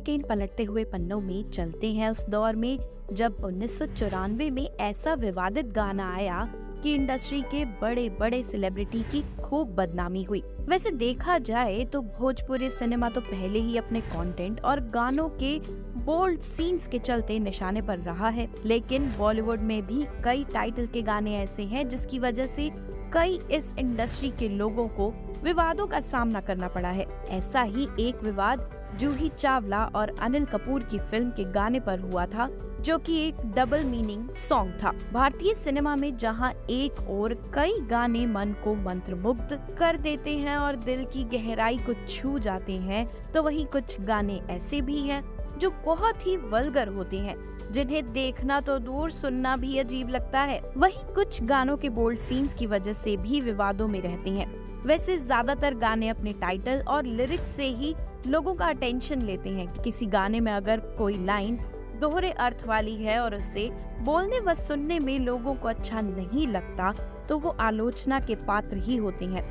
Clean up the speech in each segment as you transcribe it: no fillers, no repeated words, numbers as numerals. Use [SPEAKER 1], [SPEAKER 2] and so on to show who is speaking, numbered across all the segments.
[SPEAKER 1] के इन पलटते हुए पन्नों में चलते हैं उस दौर में जब 1994 में ऐसा विवादित गाना आया कि इंडस्ट्री के बड़े बड़े सेलिब्रिटी की खूब बदनामी हुई। वैसे देखा जाए तो भोजपुरी सिनेमा तो पहले ही अपने कंटेंट और गानों के बोल्ड सीन्स के चलते निशाने पर रहा है, लेकिन बॉलीवुड में भी कई टाइटल के गाने ऐसे हैं जिसकी वजह से कई इस इंडस्ट्री के लोगों को विवादों का सामना करना पड़ा है। ऐसा ही एक विवाद जूही चावला और अनिल कपूर की फिल्म के गाने पर हुआ था, जो कि एक डबल मीनिंग सॉन्ग था। भारतीय सिनेमा में जहां एक और कई गाने मन को मंत्रमुग्ध कर देते हैं और दिल की गहराई को छू जाते हैं, तो वहीं कुछ गाने ऐसे भी हैं जो बहुत ही वल्गर होते हैं, जिन्हें देखना तो दूर सुनना भी अजीब लगता है। वहीं कुछ गानों के बोल्ड सीन्स की वजह से भी विवादों में रहते हैं। वैसे ज्यादातर गाने अपने टाइटल और लिरिक्स से ही लोगों का अटेंशन लेते हैं। किसी गाने में अगर कोई लाइन दोहरे अर्थ वाली है और उसे बोलने व सुनने में लोगों को अच्छा नहीं लगता, तो वो आलोचना के पात्र ही होते हैं।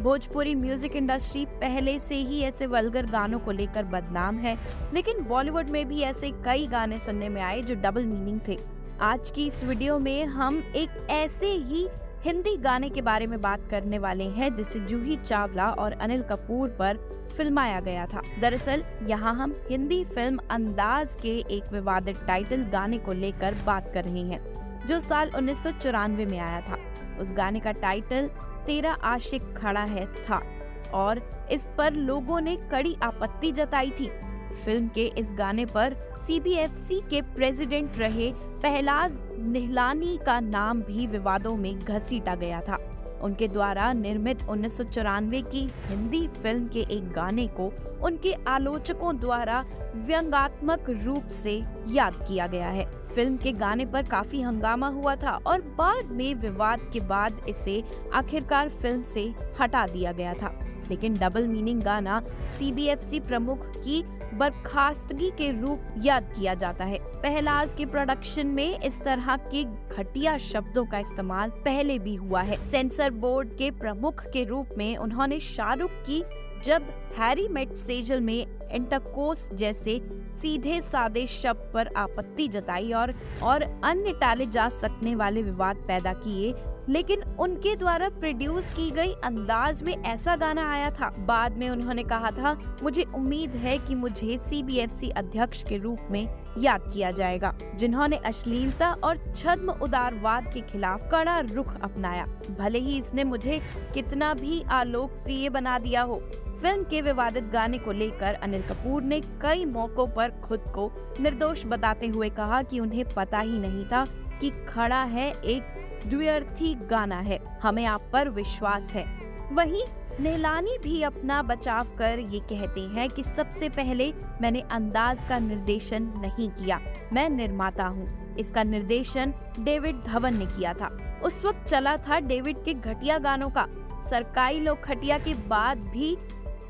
[SPEAKER 1] भोजपुरी म्यूजिक इंडस्ट्री पहले से ही ऐसे वल्गर गानों को लेकर बदनाम है, लेकिन बॉलीवुड में भी ऐसे कई गाने सुनने में आए जो डबल मीनिंग थे। आज की इस वीडियो में हम एक ऐसे ही हिंदी गाने के बारे में बात करने वाले हैं जिसे जूही चावला और अनिल कपूर पर फिल्माया गया था। दरअसल यहाँ हम हिंदी फिल्म अंदाज के एक विवादित टाइटल गाने को लेकर बात कर रहे हैं, जो साल 1994 में आया था। उस गाने का टाइटल तेरा आशिक खड़ा है था और इस पर लोगों ने कड़ी आपत्ति जताई थी। फिल्म के इस गाने पर CBFC के प्रेसिडेंट रहे पहलाज निहलानी का नाम भी विवादों में घसीटा गया था। उनके द्वारा निर्मित 1994 की हिंदी फिल्म के एक गाने को उनके आलोचकों द्वारा व्यंग्यात्मक रूप से याद किया गया है। फिल्म के गाने पर काफी हंगामा हुआ था और बाद में विवाद के बाद इसे आखिरकार फिल्म से हटा दिया गया था। लेकिन डबल मीनिंग गाना CBFC प्रमुख की बर्खास्तगी के रूप याद किया जाता है। पहलाज के प्रोडक्शन में इस तरह के घटिया शब्दों का इस्तेमाल पहले भी हुआ है। सेंसर बोर्ड के प्रमुख के रूप में उन्होंने शाहरुख की जब हैरी मेट सेजल में इंटरकोर्स जैसे सीधे सादे शब्द पर आपत्ति जताई और अन्य टाले जा सकने वाले विवाद पैदा किए, लेकिन उनके द्वारा प्रोड्यूस की गई अंदाज में ऐसा गाना आया था। बाद में उन्होंने कहा था, मुझे उम्मीद है कि मुझे CBFC अध्यक्ष के रूप में याद किया जाएगा, जिन्होंने अश्लीलता और छद्म उदारवाद के खिलाफ कड़ा रुख अपनाया, भले ही इसने मुझे कितना भी अलोकप्रिय बना दिया हो। फिल्म के विवादित गाने को लेकर अनिल कपूर ने कई मौकों पर खुद को निर्दोष बताते हुए कहा कि उन्हें पता ही नहीं था कि खड़ा है एक द्व्यर्थी गाना है, हमें आप पर विश्वास है। वहीं निहलानी भी अपना बचाव कर ये कहते हैं कि सबसे पहले मैंने अंदाज का निर्देशन नहीं किया, मैं निर्माता हूँ। इसका निर्देशन डेविड धवन ने किया था। उस वक्त चला था डेविड के घटिया गानों का। सरकाई लोग खटिया के बाद भी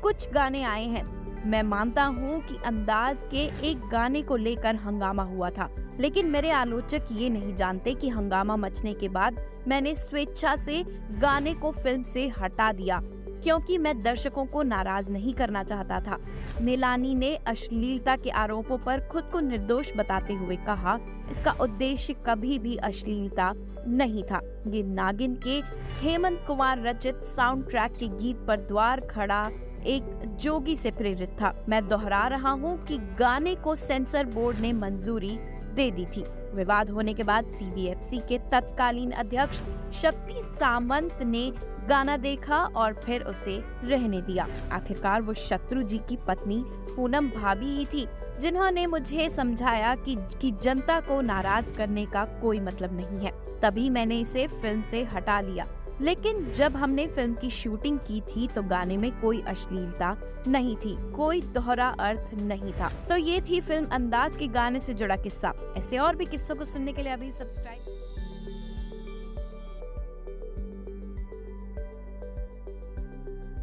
[SPEAKER 1] कुछ गाने आए हैं। मैं मानता हूँ कि अंदाज के एक गाने को लेकर हंगामा हुआ था, लेकिन मेरे आलोचक ये नहीं जानते कि हंगामा मचने के बाद मैंने स्वेच्छा से गाने को फिल्म से हटा दिया, क्योंकि मैं दर्शकों को नाराज नहीं करना चाहता था। निहलानी ने अश्लीलता के आरोपों पर खुद को निर्दोष बताते हुए कहा, इसका उद्देश्य कभी भी अश्लीलता नहीं था। ये नागिन के हेमंत कुमार रचित साउंड ट्रैक के गीत पर द्वार खड़ा एक जोगी से प्रेरित था। मैं दोहरा रहा हूँ कि गाने को सेंसर बोर्ड ने मंजूरी दे दी थी। विवाद होने के बाद CBFC के तत्कालीन अध्यक्ष शक्ति सामंत ने गाना देखा और फिर उसे रहने दिया। आखिरकार वो शत्रु जी की पत्नी पूनम भाभी ही थी, जिन्होंने मुझे समझाया कि जनता को नाराज करने का कोई मतलब नहीं है। तभी मैंने इसे फिल्म से हटा लिया। लेकिन जब हमने फिल्म की शूटिंग की थी तो गाने में कोई अश्लीलता नहीं थी, कोई दोहरा अर्थ नहीं था। तो ये थी फिल्म अंदाज के गाने से जुड़ा किस्सा। ऐसे और भी किस्सों को सुनने के लिए अभी सब्सक्राइब